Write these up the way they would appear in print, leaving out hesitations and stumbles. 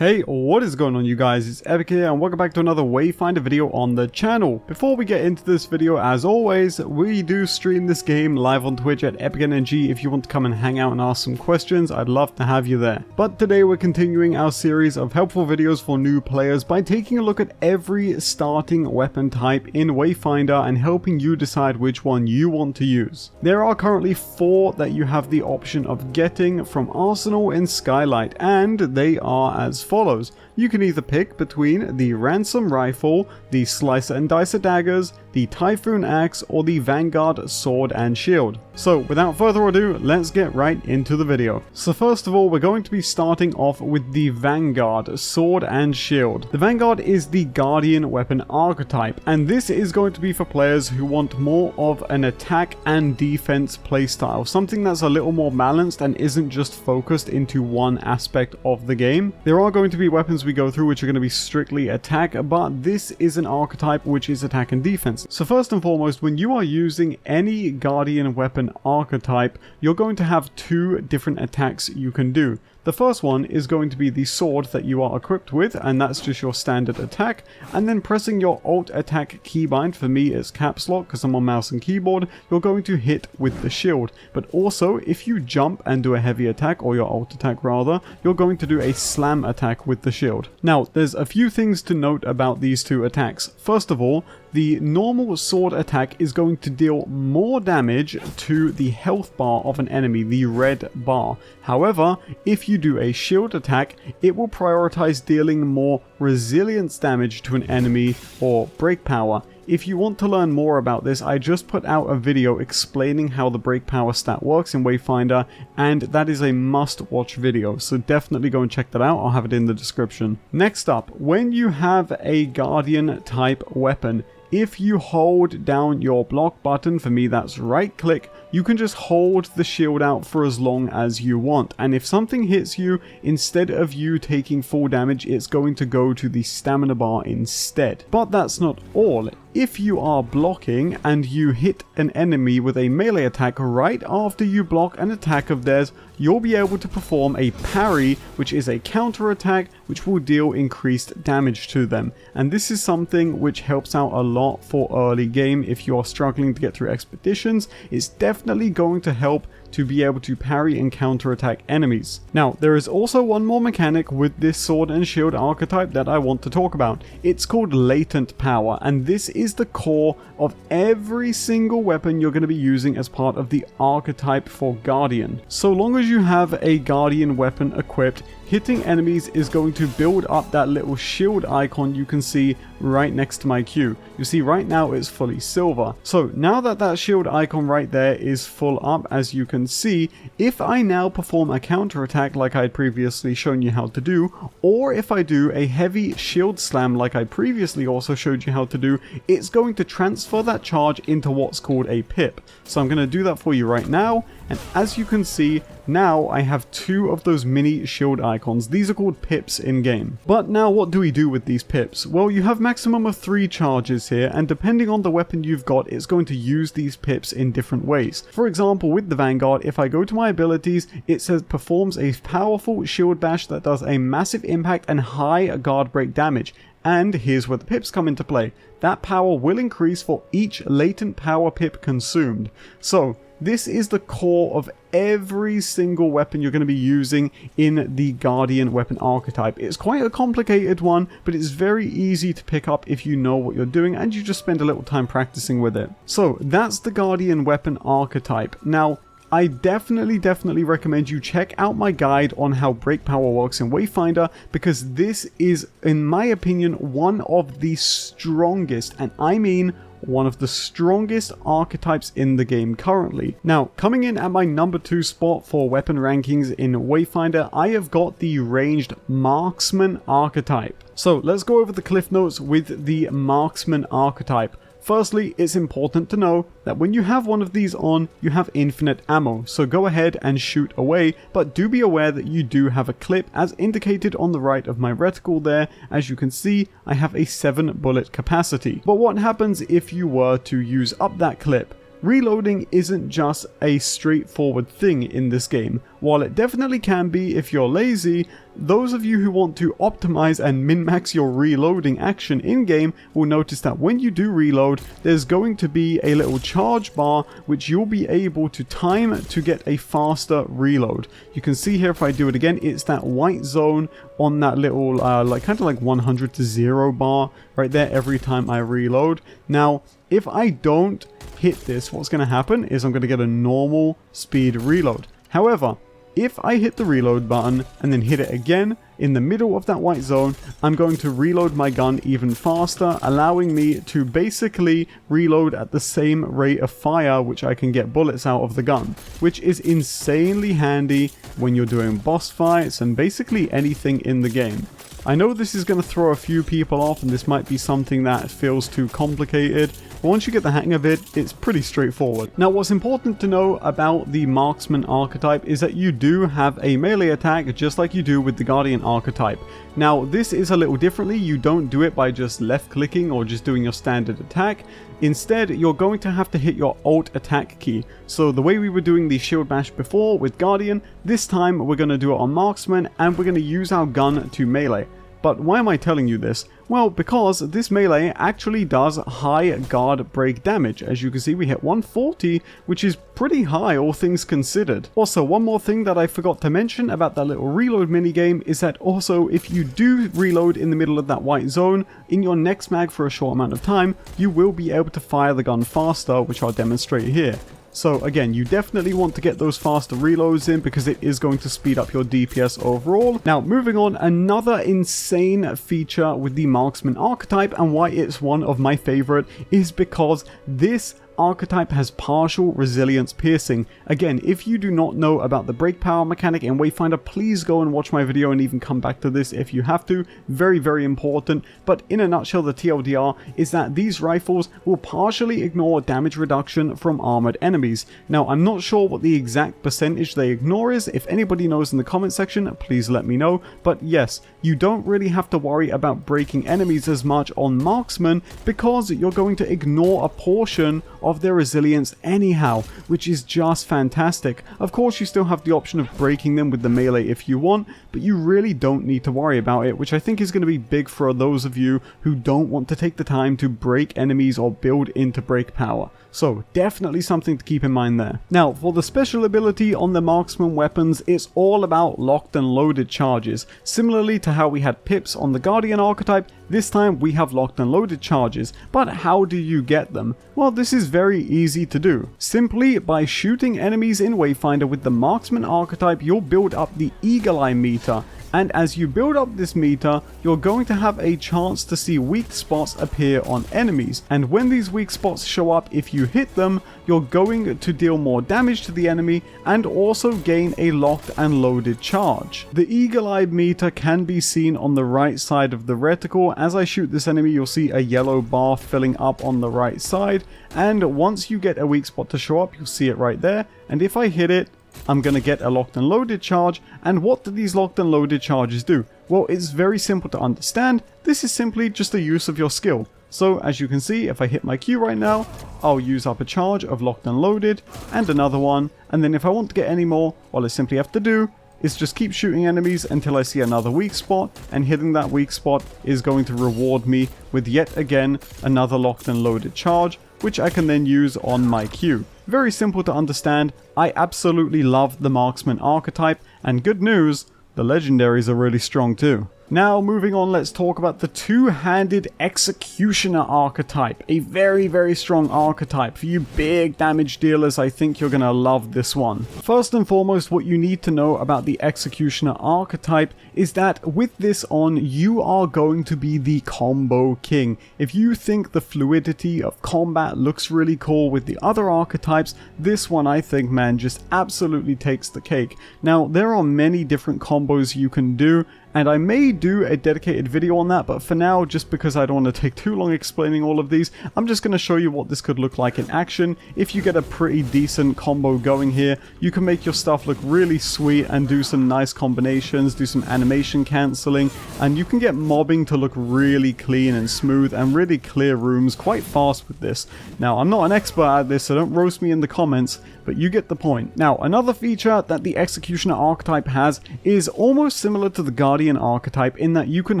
Hey, what is going on you guys, it's Epic here and welcome back to another Wayfinder video on the channel. Before we get into this video, as always, we do stream this game live on Twitch at EpicNNG. If you want to come and hang out and ask some questions, I'd love to have you there. But today we're continuing our series of helpful videos for new players by taking a look at every starting weapon type in Wayfinder and helping you decide which one you want to use. There are currently 4 that you have the option of getting from Arsenal in Skylight, and they are as follows. You can either pick between the Ransom Rifle, the Slicer and Dicer Daggers, the Typhoon Axe, or the Vanguard Sword and Shield. So without further ado, let's get right into the video. So first of all, we're going to be starting off with the Vanguard Sword and Shield. The Vanguard is the Guardian Weapon Archetype, and this is going to be for players who want more of an attack and defense playstyle, something that's a little more balanced and isn't just focused into one aspect of the game. There are going to be weapons we go through which are going to be strictly attack, but this is an archetype which is attack and defense. So first and foremost, when you are using any Guardian Weapon archetype, you're going to have 2 different attacks you can do. The first one is going to be the sword that you are equipped with, and that's just your standard attack, and then pressing your alt attack keybind, for me it's caps lock because I'm on mouse and keyboard, you're going to hit with the shield. But also, if you jump and do a heavy attack, or your alt attack rather, you're going to do a slam attack with the shield. Now, there's a few things to note about these 2 attacks. First of all, the normal sword attack is going to deal more damage to the health bar of an enemy, the red bar. However, if you do a shield attack, it will prioritize dealing more resilience damage to an enemy or break power. If you want to learn more about this, I just put out a video explaining how the break power stat works in Wayfinder, and that is a must-watch video, so definitely go and check that out. I'll have it in the description. Next up, when you have a Guardian type weapon, if you hold down your block button, for me that's right click, you can just hold the shield out for as long as you want, and if something hits you, instead of you taking full damage, it's going to go to the stamina bar instead. But that's not all. If you are blocking and you hit an enemy with a melee attack right after you block an attack of theirs, you'll be able to perform a parry, which is a counter attack which will deal increased damage to them. And this is something which helps out a lot for early game. If you are struggling to get through expeditions, it's definitely going to help to be able to parry and counterattack enemies. Now, there is also one more mechanic with this sword and shield archetype that I want to talk about. It's called latent power, and this is the core of every single weapon you're going to be using as part of the archetype for Guardian. So long as you have a Guardian weapon equipped, hitting enemies is going to build up that little shield icon you can see right next to my queue. You see right now it's fully silver. So now that that shield icon right there is full up, as you can see, if I now perform a counter attack like I had previously shown you how to do, or if I do a heavy shield slam like I previously also showed you how to do, it's going to transfer that charge into what's called a pip. So I'm going to do that for you right now, and as you can see, now I have 2 of those mini shield icons. These are called pips in game. But now what do we do with these pips? Well, you have maximum of 3 charges here, and depending on the weapon you've got, it's going to use these pips in different ways. For example, with the Vanguard, if I go to my abilities, it says performs a powerful shield bash that does a massive impact and high guard break damage. And here's where the pips come into play. That power will increase for each latent power pip consumed. So this is the core of every single weapon you're going to be using in the Guardian Weapon archetype. It's quite a complicated one, but it's very easy to pick up if you know what you're doing and you just spend a little time practicing with it. So that's the Guardian Weapon archetype. Now, I definitely recommend you check out my guide on how break power works in Wayfinder, because this is, in my opinion, one of the strongest, and I mean one of the strongest archetypes in the game currently. Now, coming in at my number 2 spot for weapon rankings in Wayfinder, I have got the ranged Marksman archetype. So let's go over the cliff notes with the Marksman archetype. Firstly, it's important to know that when you have one of these on, you have infinite ammo, so go ahead and shoot away, but do be aware that you do have a clip, as indicated on the right of my reticle there. As you can see, I have a 7 bullet capacity. But what happens if you were to use up that clip? Reloading isn't just a straightforward thing in this game. While it definitely can be if you're lazy, those of you who want to optimize and min-max your reloading action in-game will notice that when you do reload, there's going to be a little charge bar which you'll be able to time to get a faster reload. You can see here, if I do it again, it's that white zone on that little like kind of like 100 to 0 bar right there every time I reload. Now if I don't hit this, what's going to happen is I'm going to get a normal speed reload. However, if I hit the reload button and then hit it again in the middle of that white zone, I'm going to reload my gun even faster, allowing me to basically reload at the same rate of fire which I can get bullets out of the gun, which is insanely handy when you're doing boss fights and basically anything in the game. I know this is going to throw a few people off and this might be something that feels too complicated, but once you get the hang of it, it's pretty straightforward. Now what's important to know about the Marksman archetype is that you do have a melee attack just like you do with the Guardian archetype. Now this is a little differently, you don't do it by just left clicking or just doing your standard attack. Instead, you're going to have to hit your alt attack key. So the way we were doing the shield bash before with Guardian, this time we're going to do it on Marksman and we're going to use our gun to melee. But why am I telling you this? Well, because this melee actually does high guard break damage. As you can see, we hit 140, which is pretty high, all things considered. Also, one more thing that I forgot to mention about that little reload minigame is that also, if you do reload in the middle of that white zone, in your next mag for a short amount of time, you will be able to fire the gun faster, which I'll demonstrate here. So again, you definitely want to get those faster reloads in because it is going to speed up your DPS overall. Now moving on, another insane feature with the Marksman archetype and why it's one of my favorite is because this archetype has partial resilience piercing. Again, if you do not know about the break power mechanic in Wayfinder, please go and watch my video and even come back to this if you have to. Very, very important. But in a nutshell, the TLDR is that these rifles will partially ignore damage reduction from armored enemies. Now, I'm not sure what the exact percentage they ignore is. If anybody knows in the comment section, please let me know. But yes, you don't really have to worry about breaking enemies as much on Marksman because you're going to ignore a portion of their resilience anyhow, which is just fantastic. Of course, you still have the option of breaking them with the melee if you want, but you really don't need to worry about it, which I think is going to be big for those of you who don't want to take the time to break enemies or build into break power. So definitely something to keep in mind there. Now for the special ability on the Marksman weapons, it's all about locked and loaded charges. Similarly to how we had pips on the Guardian archetype, this time we have locked and loaded charges. But how do you get them? Well, this is very easy to do. Simply by shooting enemies in Wayfinder with the Marksman archetype, you'll build up the Eagle Eye meter. And as you build up this meter, you're going to have a chance to see weak spots appear on enemies. And when these weak spots show up, if you hit them, you're going to deal more damage to the enemy and also gain a locked and loaded charge. The Eagle Eye meter can be seen on the right side of the reticle. As I shoot this enemy, you'll see a yellow bar filling up on the right side. And once you get a weak spot to show up, you'll see it right there. And if I hit it, I'm going to get a locked and loaded charge. And what do these locked and loaded charges do? Well, it's very simple to understand. This is simply just a use of your skill. So as you can see, if I hit my Q right now, I'll use up a charge of locked and loaded and another one. And then if I want to get any more, all I simply have to do is just keep shooting enemies until I see another weak spot, and hitting that weak spot is going to reward me with yet again another locked and loaded charge, which I can then use on my Q. Very simple to understand. I absolutely love the Marksman archetype, and good news, the legendaries are really strong too. Now moving on, let's talk about the two-handed Executioner archetype. A very, very strong archetype. For you big damage dealers, I think you're going to love this one. First and foremost, what you need to know about the Executioner archetype is that with this on, you are going to be the combo king. If you think the fluidity of combat looks really cool with the other archetypes, this one I think, man, just absolutely takes the cake. Now, there are many different combos you can do, and I may do a dedicated video on that, but for now, just because I don't want to take too long explaining all of these, I'm just going to show you what this could look like in action. If you get a pretty decent combo going here, you can make your stuff look really sweet and do some nice combinations, do some animation cancelling, and you can get mobbing to look really clean and smooth and really clear rooms quite fast with this. Now, I'm not an expert at this, so don't roast me in the comments, but you get the point. Now, another feature that the Executioner archetype has is almost similar to the Guardian archetype in that you can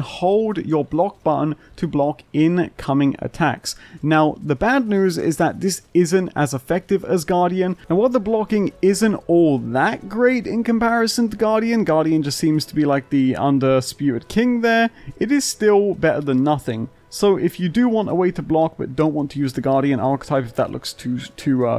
hold your block button to block incoming attacks. Now, the bad news is that this isn't as effective as Guardian, and while the blocking isn't all that great in comparison to Guardian, Guardian just seems to be like the undisputed king there, it is still better than nothing. So if you do want a way to block but don't want to use the Guardian archetype if that looks too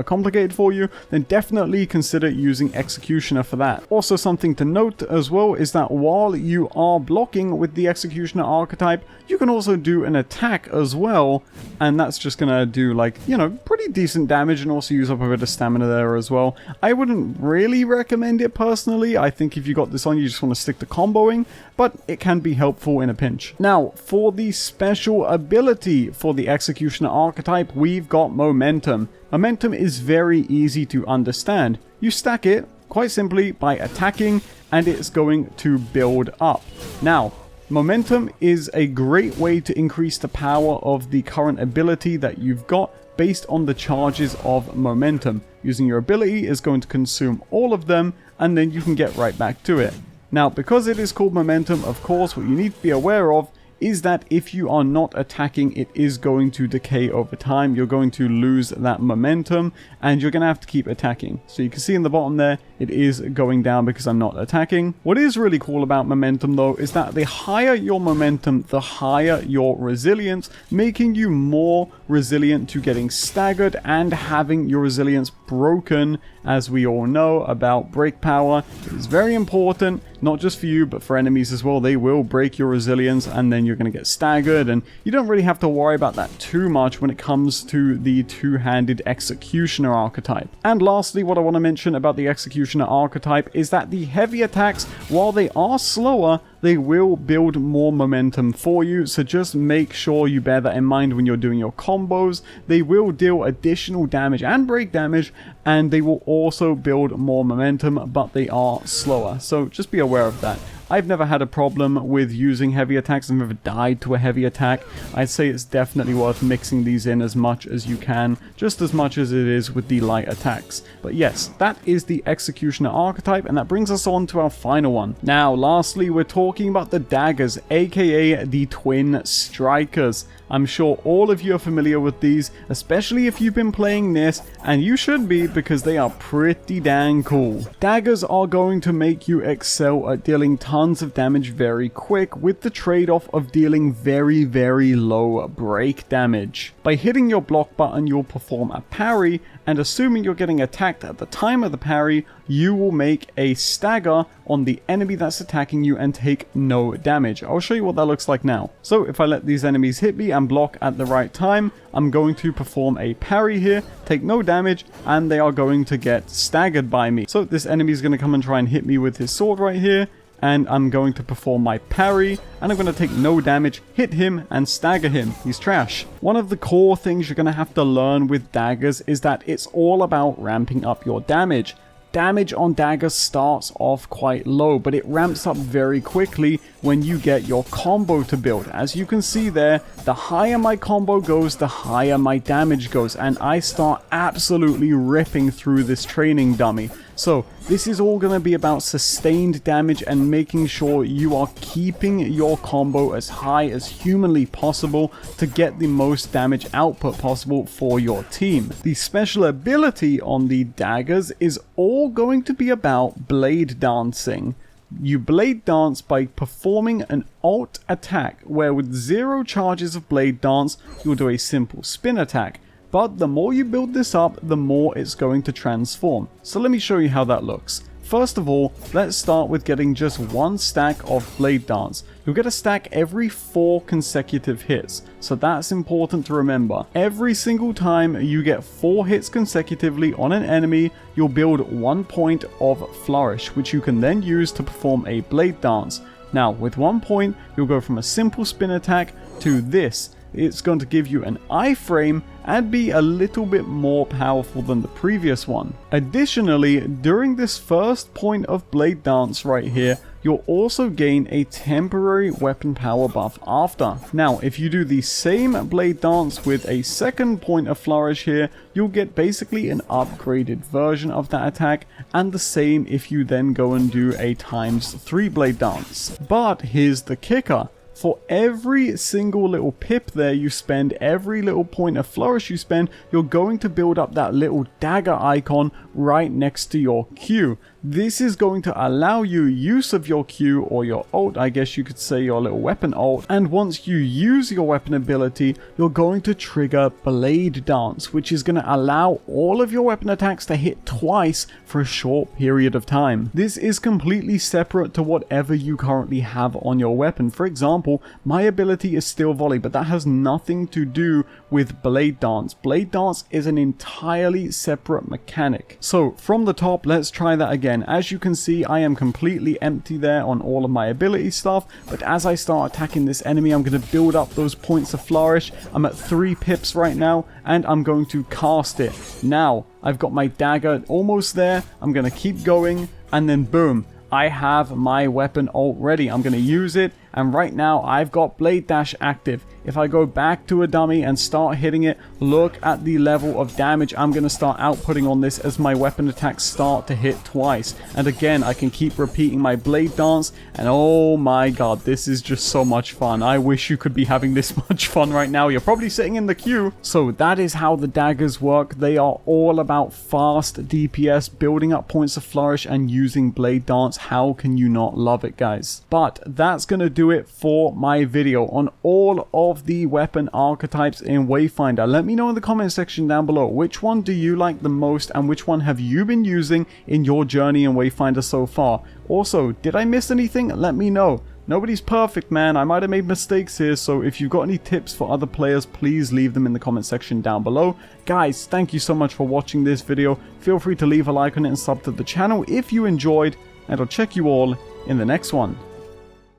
complicated for you, then definitely consider using Executioner for that. Also, something to note as well is that while you are blocking with the Executioner archetype, you can also do an attack as well, and that's just gonna do, like, you know, pretty decent damage and also use up a bit of stamina there as well. I wouldn't really recommend it personally. I think if you got this on, you just want to stick to comboing, but it can be helpful in a pinch. Now, for the special ability for the Executioner archetype, we've got Momentum. Momentum is very easy to understand. You stack it quite simply by attacking, and it's going to build up. Now, Momentum is a great way to increase the power of the current ability that you've got based on the charges of Momentum. Using your ability is going to consume all of them, and then you can get right back to it. Now, because it is called Momentum, of course, what you need to be aware of is that if you are not attacking, it is going to decay over time. You're going to lose that momentum, and you're going to have to keep attacking. So you can see in the bottom there, it is going down because I'm not attacking. What is really cool about momentum, though, is that the higher your momentum, the higher your resilience, making you more resilient to getting staggered and having your resilience broken. As we all know about break power, it is very important, not just for you, but for enemies as well. They will break your resilience, and then you're going to get staggered, and you don't really have to worry about that too much when it comes to the two-handed Executioner archetype. And lastly, what I want to mention about the Executioner archetype is that the heavy attacks, while they are slower, they will build more momentum for you, so just make sure you bear that in mind when you're doing your combos. They will deal additional damage and break damage, and they will also build more momentum, but they are slower, so just be aware of that. I've never had a problem with using heavy attacks. I've never died to a heavy attack. I'd say it's definitely worth mixing these in as much as you can, just as much as it is with the light attacks. But yes, that is the Executioner archetype, and that brings us on to our final one. Now, lastly, we're talking about the Daggers, aka the Twin Strikers. I'm sure all of you are familiar with these, especially if you've been playing Niss, and you should be, because they are pretty dang cool. Daggers are going to make you excel at dealing tons of damage very quick, with the trade-off of dealing very, very low break damage. By hitting your block button, you'll perform a parry, and assuming you're getting attacked at the time of the parry, you will make a stagger on the enemy that's attacking you and take no damage. I'll show you what that looks like now. So if I let these enemies hit me and block at the right time, I'm going to perform a parry here, take no damage, and they are going to get staggered by me. So this enemy is going to come and try and hit me with his sword right here, and I'm going to perform my parry, and I'm going to take no damage, hit him, and stagger him. He's trash. One of the core things you're going to have to learn with Daggers is that it's all about ramping up your damage. Damage on Daggers starts off quite low, but it ramps up very quickly when you get your combo to build. As you can see there, the higher my combo goes, the higher my damage goes, and I start absolutely ripping through this training dummy. So this is all going to be about sustained damage and making sure you are keeping your combo as high as humanly possible to get the most damage output possible for your team. The special ability on the Daggers is all going to be about blade dancing. You blade dance by performing an alt attack, where with 0 charges of blade dance, you'll do a simple spin attack. But the more you build this up, the more it's going to transform. So let me show you how that looks. First of all, let's start with getting just 1 stack of Blade Dance. You'll get a stack every 4 consecutive hits, so that's important to remember. Every single time you get 4 hits consecutively on an enemy, you'll build 1 point of Flourish, which you can then use to perform a Blade Dance. Now, with 1 point, you'll go from a simple spin attack to this. It's going to give you an iframe and be a little bit more powerful than the previous one. Additionally, during this first point of Blade Dance right here, you'll also gain a temporary weapon power buff after. Now, if you do the same Blade Dance with a second point of Flourish here, you'll get basically an upgraded version of that attack, and the same if you then go and do a ×3 Blade Dance. But here's the kicker. For every single little pip there you spend, every little point of flourish you spend, you're going to build up that little dagger icon right next to your Q. This is going to allow you use of your Q, or your ult, I guess you could say your little weapon ult, and once you use your weapon ability, you're going to trigger Blade Dance, which is going to allow all of your weapon attacks to hit twice for a short period of time. This is completely separate to whatever you currently have on your weapon. For example, my ability is still volley, but that has nothing to do with Blade Dance. Blade Dance is an entirely separate mechanic. So from the top, let's try that again. As you can see, I am completely empty there on all of my ability stuff, but as I start attacking this enemy, I'm going to build up those points of flourish. I'm at 3 pips right now, and I'm going to cast it. Now, I've got my dagger almost there. I'm going to keep going, and then boom, I have my weapon ult ready. I'm going to use it, and right now I've got Blade Dash active. If I go back to a dummy and start hitting it, look at the level of damage I'm going to start outputting on this as my weapon attacks start to hit twice. And again, I can keep repeating my Blade Dance, and oh my god, this is just so much fun. I wish you could be having this much fun right now. You're probably sitting in the queue. So that is how the daggers work. They are all about fast DPS, building up points of flourish, and using Blade Dance. How can you not love it, guys? But that's going to do it for my video on all of the weapon archetypes in Wayfinder. Let me know in the comment section down below, which one do you like the most, and which one have you been using in your journey in Wayfinder so far? Also, did I miss anything? Let me know. Nobody's perfect, man. I might have made mistakes here, so if you've got any tips for other players, please leave them in the comment section down below. Guys, thank you so much for watching this video. Feel free to leave a like on it and sub to the channel if you enjoyed, and I'll check you all in the next one.